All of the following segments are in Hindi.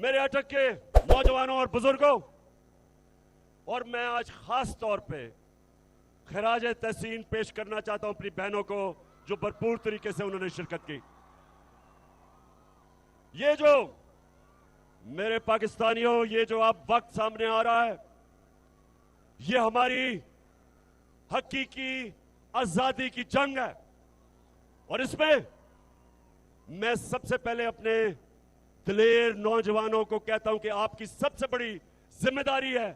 मेरे अटक के नौजवानों और बुजुर्गों, और मैं आज खास तौर पे खराज तहसीन पेश करना चाहता हूं अपनी बहनों को जो भरपूर तरीके से उन्होंने शिरकत की। ये जो मेरे पाकिस्तानियों, ये जो अब वक्त सामने आ रहा है, ये हमारी हकीकी आजादी की जंग है। और इसमें मैं सबसे पहले अपने दिलेर नौजवानों को कहता हूं कि आपकी सबसे बड़ी जिम्मेदारी है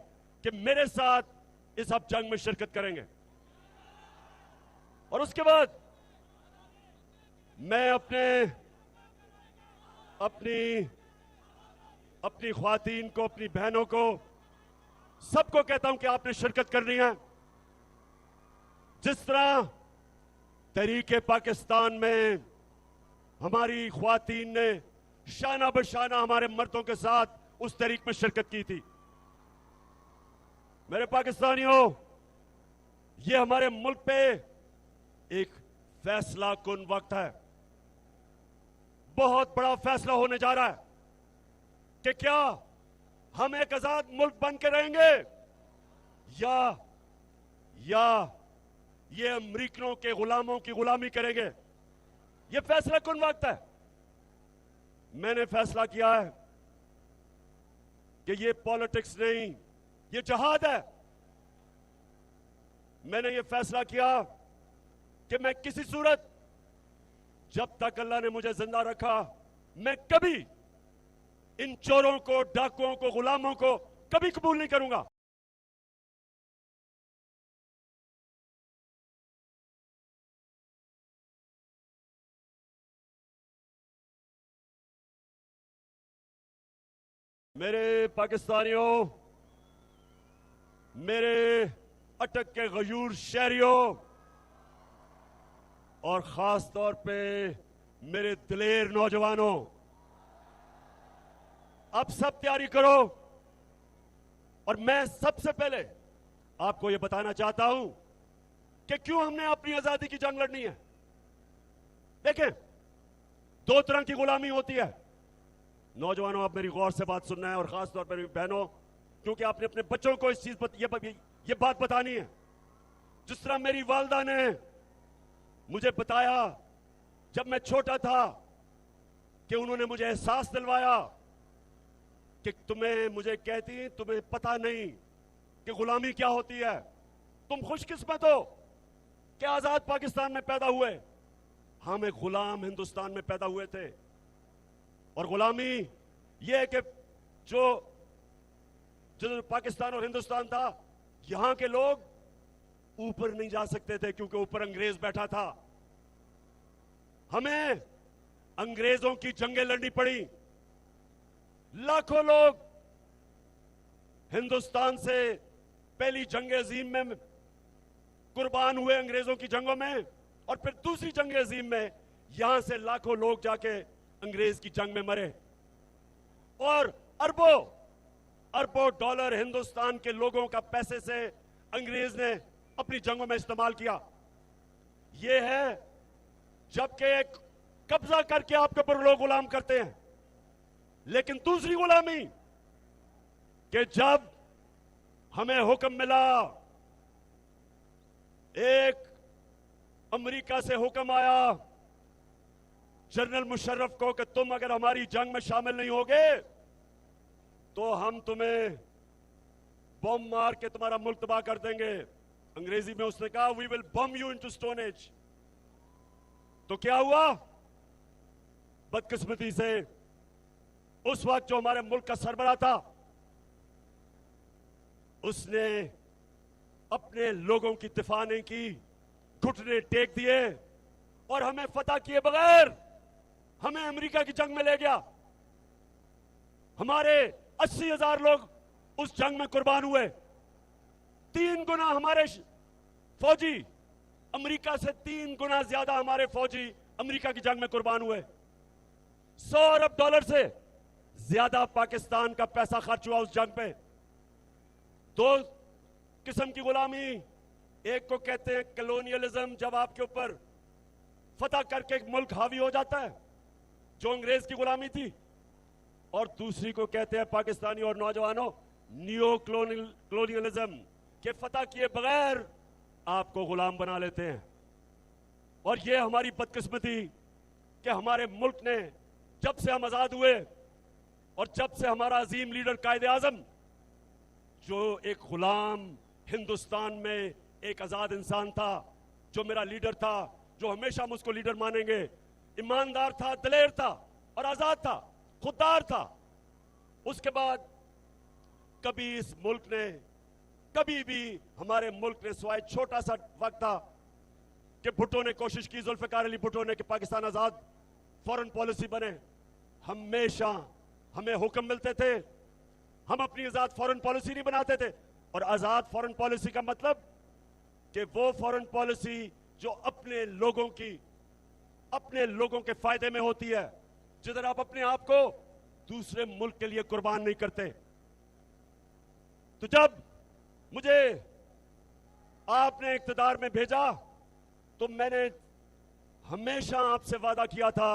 कि मेरे साथ इस अब जंग में शिरकत करेंगे। और उसके बाद मैं अपनी ख्वातीन को, अपनी बहनों को, सबको कहता हूं कि आपने शिरकत करनी है। जिस तरह तहरीके पाकिस्तान में हमारी ख्वातीन ने शाना बशाना हमारे मर्दों के साथ उस तहरीक में शिरकत की थी। मेरे पाकिस्तानियों, ये हमारे मुल्क पे एक फैसला कुन वक्त है। बहुत बड़ा फैसला होने जा रहा है कि क्या हम एक आजाद मुल्क बन के रहेंगे या ये अमरीकियों के गुलामों की गुलामी करेंगे। ये फैसला कुन वक्त है। मैंने फैसला किया है कि ये पॉलिटिक्स नहीं, ये जहाद है। मैंने ये फैसला किया कि मैं किसी सूरत, जब तक अल्लाह ने मुझे जिंदा रखा, मैं कभी इन चोरों को, डाकुओं को, गुलामों को कभी कबूल नहीं करूंगा। मेरे पाकिस्तानियों, मेरे अटक के गयूर शहरियों, और खास तौर पे मेरे दिलेर नौजवानों, अब सब तैयारी करो। और मैं सबसे पहले आपको यह बताना चाहता हूं कि क्यों हमने अपनी आजादी की जंग लड़नी है। देखें, दो तरह की गुलामी होती है। नौजवानों, आप मेरी गौर से बात सुनना है, और खास तौर पर मेरी बहनों, क्योंकि आपने अपने बच्चों को इस चीज पर ये बात बतानी है। जिस तरह मेरी वालदा ने मुझे बताया जब मैं छोटा था, कि उन्होंने मुझे एहसास दिलवाया कि मुझे कहती, तुम्हें पता नहीं कि गुलामी क्या होती है। तुम खुशकिस्मत हो कि आजाद पाकिस्तान में पैदा हुए। हम एक गुलाम हिंदुस्तान में पैदा हुए थे। और गुलामी यह है कि जो पाकिस्तान और हिंदुस्तान था, यहां के लोग ऊपर नहीं जा सकते थे क्योंकि ऊपर अंग्रेज बैठा था। हमें अंग्रेजों की जंगें लड़नी पड़ी। लाखों लोग हिंदुस्तान से पहली जंग अजीम में कुर्बान हुए अंग्रेजों की जंगों में, और फिर दूसरी जंग अजीम में यहां से लाखों लोग जाके अंग्रेज की जंग में मरे। और अरबों डॉलर हिंदुस्तान के लोगों का पैसे से अंग्रेज ने अपनी जंगों में इस्तेमाल किया। यह है जबकि एक कब्जा करके आपके ऊपर लोग गुलाम करते हैं। लेकिन दूसरी गुलामी कि जब हमें हुक्म मिला, एक अमेरिका से हुक्म आया जनरल मुशर्रफ को कि तुम अगर हमारी जंग में शामिल नहीं होगे तो हम तुम्हें बम मार के तुम्हारा मुल्क तबाह कर देंगे। अंग्रेजी में उसने कहा, we will bomb you into stone age. तो क्या हुआ? बदकिस्मती से उस वक्त जो हमारे मुल्क का सरबराह था, उसने अपने लोगों की दिफा नहीं की, घुटने टेक दिए और हमें फतह किए बगैर हमें अमेरिका की जंग में ले गया। हमारे 80,000 लोग उस जंग में कुर्बान हुए। 3 गुना हमारे फौजी, अमेरिका से 3 गुना ज्यादा हमारे फौजी अमेरिका की जंग में कुर्बान हुए। 100 अरब डॉलर से ज्यादा पाकिस्तान का पैसा खर्च हुआ उस जंग पे। 2 किस्म की गुलामी, एक को कहते हैं कॉलोनियलिज्म, जब आपके ऊपर फतह करके एक मुल्क हावी हो जाता है, जो अंग्रेज की गुलामी थी। और दूसरी को कहते हैं पाकिस्तानी और नौजवानों नियो कलोनियलिज्म के फतह किए बगैर आपको गुलाम बना लेते हैं। और ये हमारी बदकिस्मती कि हमारे मुल्क ने जब से हम आजाद हुए और जब से हमारा अजीम लीडर कायदे आजम जो एक गुलाम हिंदुस्तान में एक आजाद इंसान था, जो मेरा लीडर था, जो हमेशा हम उसको लीडर मानेंगे, ईमानदार था, दलेर था और आजाद था, खुददार था, उसके बाद कभी इस मुल्क ने, कभी भी हमारे मुल्क ने सिवाय छोटा सा वक्त था कि भुट्टो ने कोशिश की, जुल्फिकार अली भुट्टो ने, कि पाकिस्तान आजाद फॉरेन पॉलिसी बने, हमेशा हमें हुक्म मिलते थे, हम अपनी आजाद फॉरेन पॉलिसी नहीं बनाते थे। और आजाद फॉरेन पॉलिसी का मतलब कि वो फॉरेन पॉलिसी जो अपने लोगों के फायदे में होती है, जिधर आप अपने आप को दूसरे मुल्क के लिए कुर्बान नहीं करते। तो जब मुझे आपने इक्तदार में भेजा तो मैंने हमेशा आपसे वादा किया था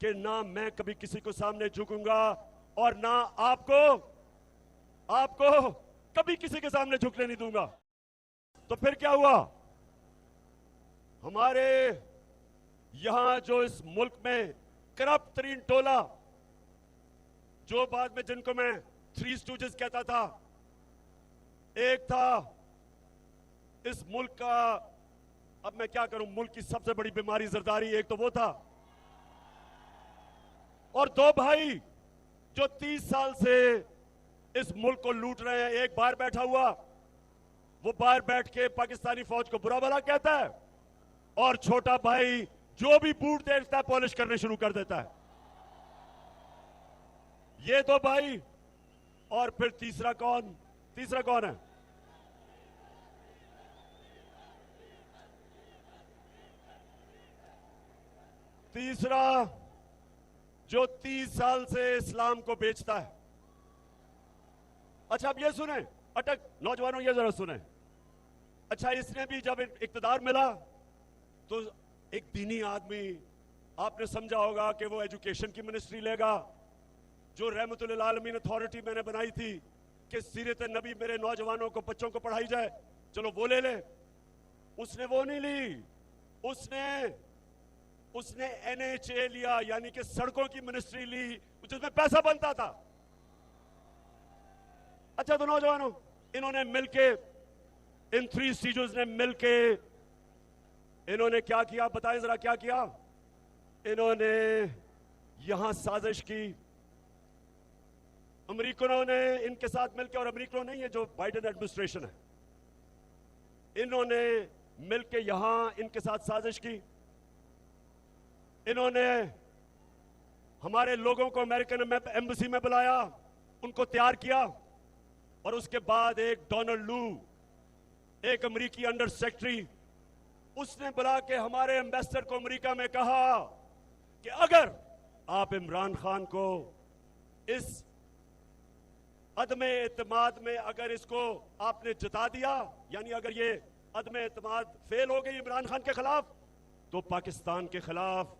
कि ना मैं कभी किसी को सामने झुकूंगा और ना आपको कभी किसी के सामने झुकने नहीं दूंगा। तो फिर क्या हुआ? हमारे यहां जो इस मुल्क में करप्ट तरीन टोला, जो बाद में जिनको मैं थ्री स्टूजेस कहता था, एक था इस मुल्क का, अब मैं क्या करूं, मुल्क की सबसे बड़ी बीमारी जरदारी, एक तो वो था, और दो भाई जो 30 साल से इस मुल्क को लूट रहे हैं। एक बाहर बैठा हुआ, वो बाहर बैठ के पाकिस्तानी फौज को बुरा भला कहता है, और छोटा भाई जो भी बूट देखता है पॉलिश करने शुरू कर देता है। ये दो भाई, और फिर तीसरा कौन है? तीसरा जो 30 साल से इस्लाम को बेचता है। अच्छा, अब ये सुने, अटक नौजवानों, ये जरा सुने। अच्छा, इसने भी जब इक्तदार मिला तो एक दीनी आदमी, आपने समझा होगा कि वो एजुकेशन की मिनिस्ट्री लेगा, जो रहमतुल आलमीन अथॉरिटी मैंने बनाई थी कि सीरत नबी मेरे नौजवानों को, बच्चों को पढ़ाई जाए, चलो वो ले ले। उसने वो नहीं ली, उसने NHA लिया, यानी कि सड़कों की मिनिस्ट्री ली, जिसमें पैसा बनता था। अच्छा, तो नौजवानों, इन्होंने मिलके, इन थ्री स्टूजेस ने मिलके इन्होंने क्या किया? बताएं जरा क्या किया? इन्होंने यहां साजिश की, अमेरिकनों ने इनके साथ मिलकर, और अमेरिकनों नहीं है, जो बाइडेन एडमिनिस्ट्रेशन है, इन्होंने मिलकर यहां इनके साथ साजिश की। इन्होंने हमारे लोगों को अमेरिकन एम्बेसी में बुलाया, उनको तैयार किया, और उसके बाद एक डोनाल्ड लू, एक अमेरिकी अंडर सेक्रेटरी, उसने बुला के हमारे एम्बेसडर को अमेरिका में कहा कि अगर आप इमरान खान को इस अदमे एतमाद में, अगर इसको आपने जिता दिया, यानी अगर ये अदमे एतमाद फेल हो गई इमरान खान के खिलाफ, तो पाकिस्तान के खिलाफ,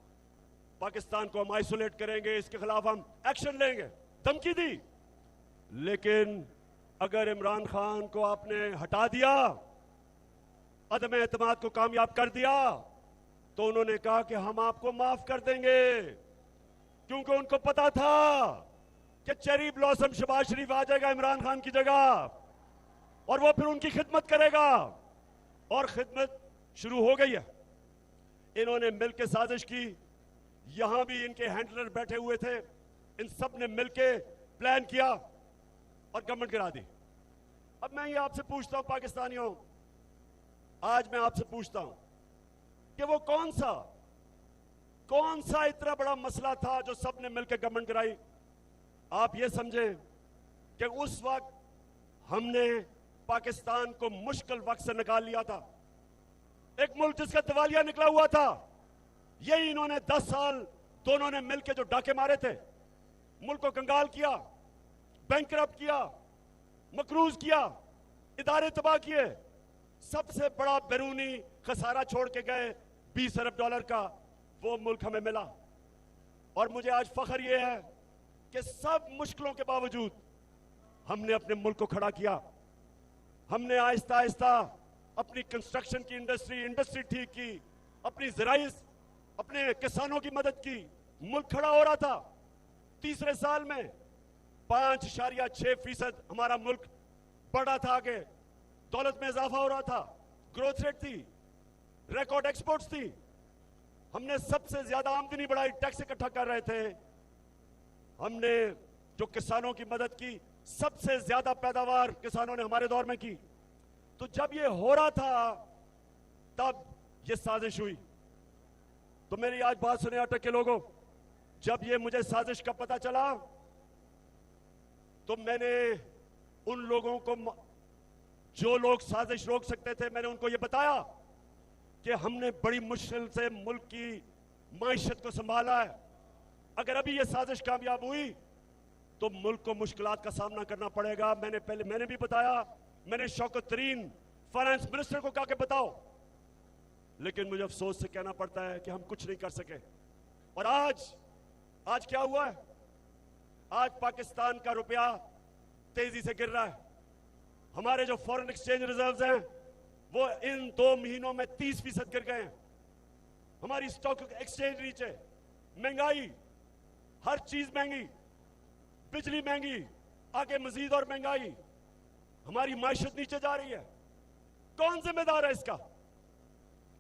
पाकिस्तान को हम आइसोलेट करेंगे, इसके खिलाफ हम एक्शन लेंगे, धमकी दी। लेकिन अगर इमरान खान को आपने हटा दिया, अदम एतमाद को कामयाब कर दिया, तो उन्होंने कहा कि हम आपको माफ कर देंगे, क्योंकि उनको पता था कि चेरी ब्लॉसम शहबाज शरीफ आ जाएगा इमरान खान की जगह, और वो फिर उनकी खिदमत करेगा, और खिदमत शुरू हो गई है। इन्होंने मिलकर साजिश की, यहां भी इनके हैंडलर बैठे हुए थे, इन सब ने मिलकर प्लान किया और गवर्नमेंट गिरा दी। अब मैं ये आपसे पूछता हूं पाकिस्तानियों, आज मैं आपसे पूछता हूं कि वो कौन सा इतना बड़ा मसला था जो सबने मिलकर गवर्नमेंट गिराई? आप ये समझे कि उस वक्त हमने पाकिस्तान को मुश्किल वक्त से निकाल लिया था, एक मुल्क जिसका दिवालिया निकला हुआ था। यही इन्होंने 10 साल दोनों ने मिलकर जो डाके मारे थे, मुल्क को कंगाल किया, बैंकरप्ट किया, मकरूज किया, इदारे तबाह किए, सबसे बड़ा बैरूनी खसारा छोड़ के गए $20 अरब का, वो मुल्क हमें मिला। और मुझे आज फख्र यह है कि सब मुश्किलों के बावजूद हमने अपने मुल्क को खड़ा किया। हमने आहिस्ता आहिस्ता अपनी कंस्ट्रक्शन की इंडस्ट्री ठीक की, अपनी ज़राई, अपने किसानों की मदद की। मुल्क खड़ा हो रहा था। तीसरे साल में 5.6% हमारा मुल्क बढ़ा था आगे, दौलत में इजाफा हो रहा था, ग्रोथ रेट थी, रिकॉर्ड एक्सपोर्ट्स थी। हमने सबसे ज्यादा आमदनी बढ़ाई, टैक्स इकट्ठा कर रहे थे। हमने जो किसानों की मदद की, सबसे ज्यादा पैदावार किसानों ने हमारे दौर में की। तो जब ये हो रहा था तब ये साजिश हुई। तो मेरी आज बात सुने अटक के लोगों, जब ये मुझे साजिश का पता चला तो मैंने उन लोगों को, जो लोग साजिश रोक सकते थे, मैंने उनको ये बताया कि हमने बड़ी मुश्किल से मुल्क की माइशत को संभाला है। अगर अभी ये साजिश कामयाब हुई तो मुल्क को मुश्किलात का सामना करना पड़ेगा। मैंने भी बताया, मैंने शौकत तरीन फाइनेंस मिनिस्टर को कहा कि बताओ, लेकिन मुझे अफसोस से कहना पड़ता है कि हम कुछ नहीं कर सके। और आज क्या हुआ है? आज पाकिस्तान का रुपया तेजी से गिर रहा है। हमारे जो फॉरेन एक्सचेंज रिजर्व्स हैं वो इन 2 महीनों में 30% गिर गए हैं। हमारी स्टॉक एक्सचेंज नीचे, महंगाई, हर चीज महंगी, बिजली महंगी, आगे मजीद और महंगाई, हमारी माइशत नीचे जा रही है। कौन जिम्मेदार है इसका?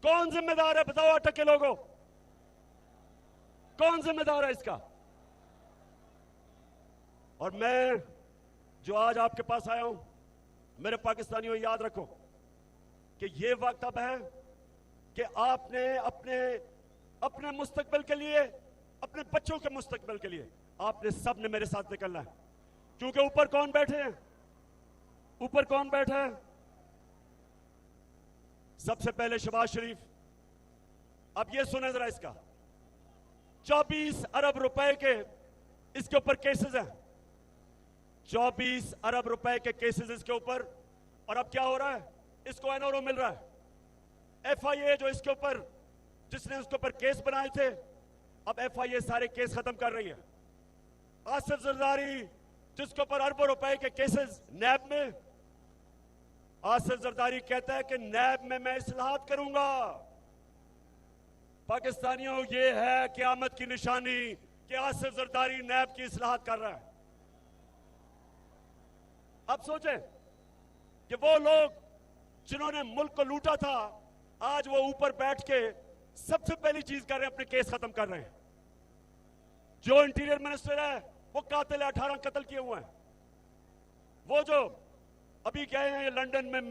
कौन जिम्मेदार है? बताओ अटक के लोगों, कौन जिम्मेदार है इसका? और मैं जो आज आपके पास आया हूं, मेरे पाकिस्तानियों याद रखो कि ये वक्त अब है कि आपने अपने मुस्तकबिल के लिए, अपने बच्चों के मुस्तकबिल के लिए आपने सब ने मेरे साथ निकलना है। क्योंकि ऊपर कौन बैठे हैं? ऊपर कौन बैठा है? सबसे पहले शहबाज शरीफ। अब ये सुने जरा इसका, 24 अरब रुपए के इसके ऊपर केसेस हैं, 24 अरब रुपए के केसेस इसके ऊपर। और अब क्या हो रहा है? इसको एनओरो मिल रहा है। एफआईए जो इसके ऊपर, जिसने उसके ऊपर केस बनाए थे, अब एफआईए सारे केस खत्म कर रही है। आसिफ जरदारी जिसके ऊपर अरबों रुपए के केसेस नैब में, आसिफ जरदारी कहता है कि नैब में मैं इस्लाहात करूंगा। पाकिस्तानियों, ये है क़यामत की निशानी कि आसिफ जरदारी नैब की इस्लाहात कर रहा है। अब सोचें कि वो लोग जिन्होंने मुल्क को लूटा था, आज वो ऊपर बैठ के सबसे पहली चीज कर रहे हैं, अपने केस खत्म कर रहे हैं। जो इंटीरियर मिनिस्टर है वो कातिल है, 18 कत्ल किए हुए हैं। वो जो अभी गए हैं लंदन में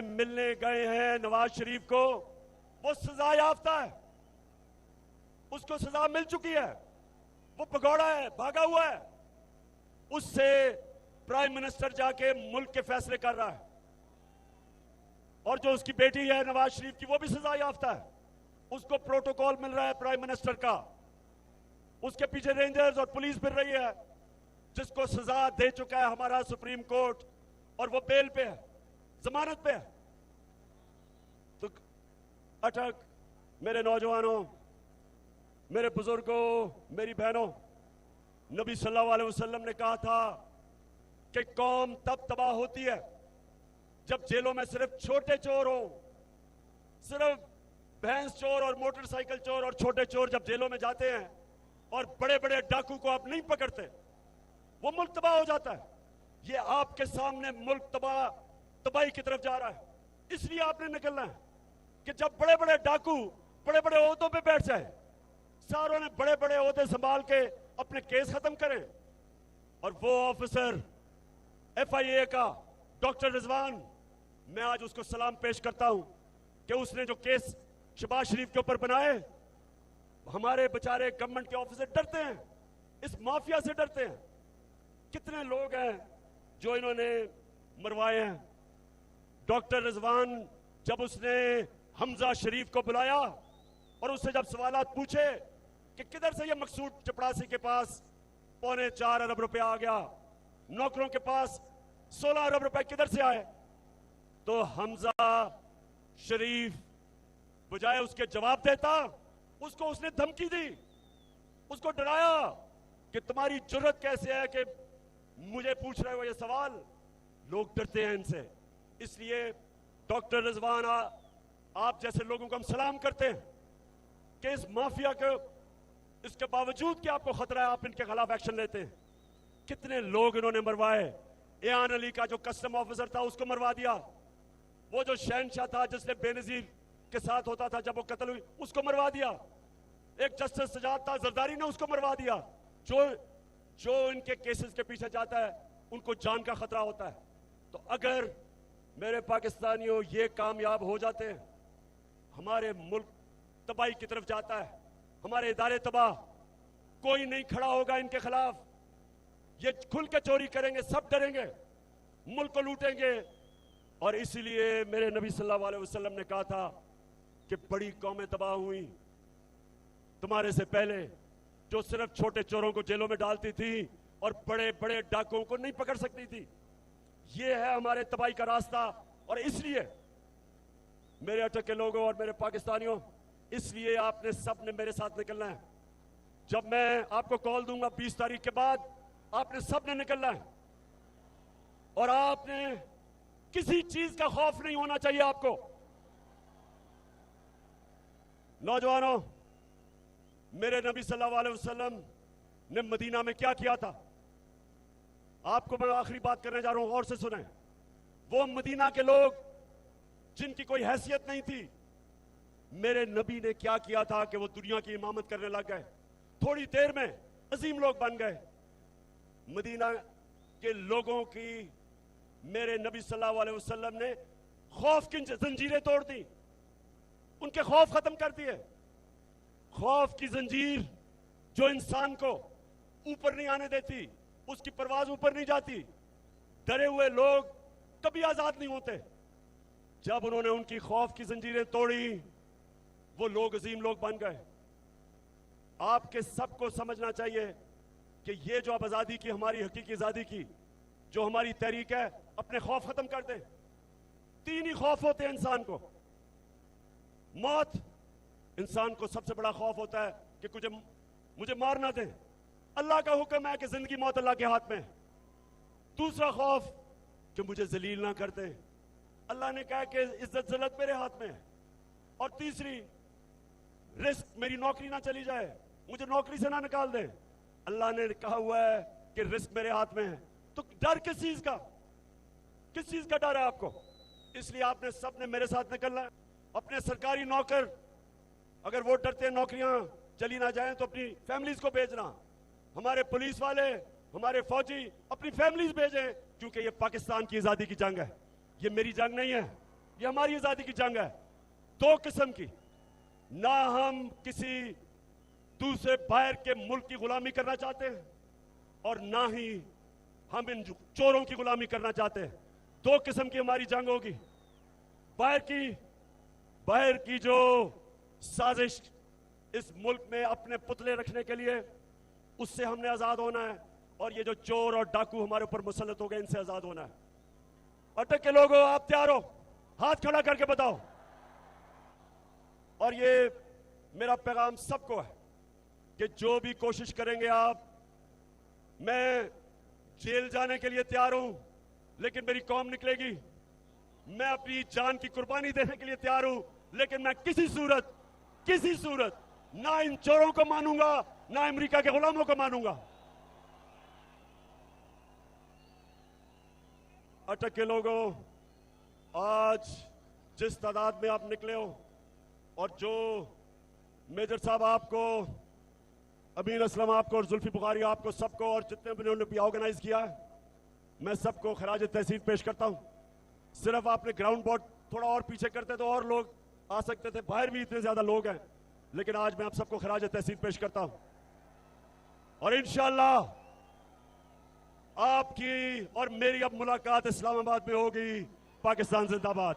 मिलने गए हैं नवाज शरीफ को, वो सजा याफ्ता है, उसको सजा मिल चुकी है, वो भगौड़ा है, भागा हुआ है। उससे प्राइम मिनिस्टर जाके मुल्क के फैसले कर रहा है। और जो उसकी बेटी है नवाज शरीफ की, वो भी सजा याफ्ता है, उसको प्रोटोकॉल मिल रहा है प्राइम मिनिस्टर का। उसके पीछे रेंजर्स और पुलिस फिर रही है, जिसको सजा दे चुका है हमारा सुप्रीम कोर्ट, और वो बेल पे है, जमानत पे है। तो अटक, मेरे नौजवानों, मेरे बुजुर्गों, मेरी बहनों, नबी सल्लल्लाहु अलैहि वसल्लम ने कहा था कि कौम तब तबाह होती है जब जेलों में सिर्फ छोटे चोर हो, सिर्फ भैंस चोर और मोटरसाइकिल चोर और छोटे चोर जब जेलों में जाते हैं और बड़े बड़े डाकू को आप नहीं पकड़ते, वो मुल्क तबाह हो जाता है। ये आपके सामने मुल्क तबाही की तरफ जा रहा है। इसलिए आपने निकलना है कि जब बड़े बड़े डाकू बड़े बड़े ओहदों पे बैठ जाए, सारों ने बड़े बड़े ओहदे संभाल के अपने केस खत्म करें, और वो ऑफिसर एफआईए का डॉक्टर रिजवान, मैं आज उसको सलाम पेश करता हूं कि उसने जो केस शहबाज शरीफ के ऊपर बनाए, हमारे बेचारे गवर्नमेंट के ऑफिसर डरते हैं, इस माफिया से डरते हैं। कितने लोग हैं जो इन्होंने मरवाए हैं। डॉक्टर रिजवान जब उसने हमजा शरीफ को बुलाया और उससे जब सवालात पूछे कि किधर से ये मकसूद चपड़ासी के पास 4.25 अरब रुपया आ गया, नौकरों के पास 16 अरब रुपए किधर से आए, तो हमजा शरीफ बजाय उसके जवाब देता, उसको उसने धमकी दी उसको डराया कि तुम्हारी जुर्रत कैसे है कि मुझे पूछ रहे हो ये सवाल। लोग डरते हैं इनसे। इसलिए डॉक्टर रिजवान आप जैसे लोगों को हम सलाम करते हैं कि इस माफिया को, इसके बावजूद कि आपको खतरा है, आप इनके खिलाफ एक्शन लेते हैं। कितने लोग इन्होंने मरवाए। एयान अली का जो कस्टम ऑफिसर था उसको मरवा दिया। वो जो शहनशाह था जिसने बेनजीर के साथ होता था जब वो कत्ल हुई, उसको मरवा दिया। एक जस्टिस सजाद था जरदारी ने, उसको मरवा दिया। जो इनके केसेस के पीछे जाता है उनको जान का खतरा होता है। तो अगर मेरे पाकिस्तानियों ये कामयाब हो जाते हैं, हमारे मुल्क तबाही की तरफ जाता है, हमारे इदारे तबाह, कोई नहीं खड़ा होगा इनके खिलाफ। ये खुल के चोरी करेंगे, सब डरेंगे, मुल्क को लूटेंगे। और इसीलिए मेरे नबी सल्लल्लाहु अलैहि वसल्लम ने कहा था कि बड़ी कौमें तबाह हुई तुम्हारे से पहले, जो सिर्फ छोटे चोरों को जेलों में डालती थी और बड़े बड़े डाकुओं को नहीं पकड़ सकती थी। ये है हमारे तबाही का रास्ता। और इसलिए मेरे अटक के लोगों और मेरे पाकिस्तानियों, इसलिए आपने सब ने मेरे साथ निकलना है। जब मैं आपको कॉल दूंगा 20 तारीख के बाद, आपने सब ने निकलना है। और आपने किसी चीज का खौफ नहीं होना चाहिए आपको। नौजवानों, मेरे नबी सल्लल्लाहु अलैहि वसल्लम ने मदीना में क्या किया था, आपको मैं आखिरी बात करने जा रहा हूं, और से सुने। वो मदीना के लोग जिनकी कोई हैसियत नहीं थी, मेरे नबी ने क्या किया था कि वो दुनिया की इमामत करने लग गए। थोड़ी देर में अजीम लोग बन गए। मदीना के लोगों की मेरे नबी सल्लल्लाहु अलैहि वसल्लम ने खौफ की जंजीरें तोड़ दी, उनके खौफ खत्म कर दिए। खौफ की जंजीर जो इंसान को ऊपर नहीं आने देती, उसकी परवाज ऊपर नहीं जाती। डरे हुए लोग कभी आजाद नहीं होते। जब उन्होंने उनकी खौफ की जंजीरें तोड़ी, वो लोग अजीम लोग बन गए। आपके सबको समझना चाहिए कि ये जो अब आजादी की, हमारी हकीकी आजादी की जो हमारी तहरीक है, अपने खौफ खत्म कर दे। 3 ही खौफ होते हैं इंसान को। मौत, इंसान को सबसे बड़ा खौफ होता है कि मुझे मार ना दे। अल्लाह का हुक्म है कि जिंदगी मौत अल्लाह के हाथ में है। दूसरा खौफ कि मुझे जलील ना कर दे, अल्लाह ने कहा कि इज्जत जिल्लत मेरे हाथ में है। और तीसरी, रिस्क, मेरी नौकरी ना चली जाए, मुझे नौकरी से ना निकाल दे, अल्लाह ने कहा हुआ है कि रिस्क मेरे हाथ में है। तो डर किस चीज का, किस चीज का डर है आपको? इसलिए आपने सबने मेरे साथ निकलना है। अपने सरकारी नौकर, अगर वो डरते हैं नौकरियां चली ना जाएं, तो अपनी फैमिलीज को भेजना। हमारे पुलिस वाले, हमारे फौजी अपनी फैमिलीज भेजें, क्योंकि ये पाकिस्तान की आजादी की जंग है। ये मेरी जंग नहीं है, ये हमारी आजादी की जंग है। 2 किस्म की, ना हम किसी दूसरे बाहर के मुल्क की गुलामी करना चाहते हैं और ना ही हम इन चोरों की गुलामी करना चाहते हैं। 2 किस्म की हमारी जंग होगी। बाहर की जो साजिश इस मुल्क में अपने पुतले रखने के लिए, उससे हमने आजाद होना है। और ये जो चोर और डाकू हमारे ऊपर मुसल्लत हो गए, इनसे आजाद होना है। अटक के लोगों, आप तैयार हो? हाथ खड़ा करके बताओ। और ये मेरा पैगाम सबको है कि जो भी कोशिश करेंगे आप, मैं जेल जाने के लिए तैयार हूं, लेकिन मेरी कौम निकलेगी। मैं अपनी जान की कुर्बानी देने के लिए तैयार हूं, लेकिन मैं किसी सूरत ना इन चोरों को मानूंगा, ना अमेरिका के गुलामों को मानूंगा। अटक के लोगों, आज जिस तादाद में आप निकले हो, और जो मेजर साहब आपको, अमीन असलम आपको और जुल्फी बुखारी आपको, सबको, और जितने भी उन्होंने भी ऑर्गेनाइज किया है, मैं सबको खराज तहसीन पेश करता हूं। सिर्फ आपने ग्राउंड बोर्ड थोड़ा और पीछे करते तो और लोग आ सकते थे, बाहर भी इतने ज्यादा लोग हैं, लेकिन आज मैं आप सबको खराज तहसीन पेश करता हूं। और इंशाअल्लाह आपकी और मेरी अब मुलाकात इस्लामाबाद में होगी। पाकिस्तान जिंदाबाद।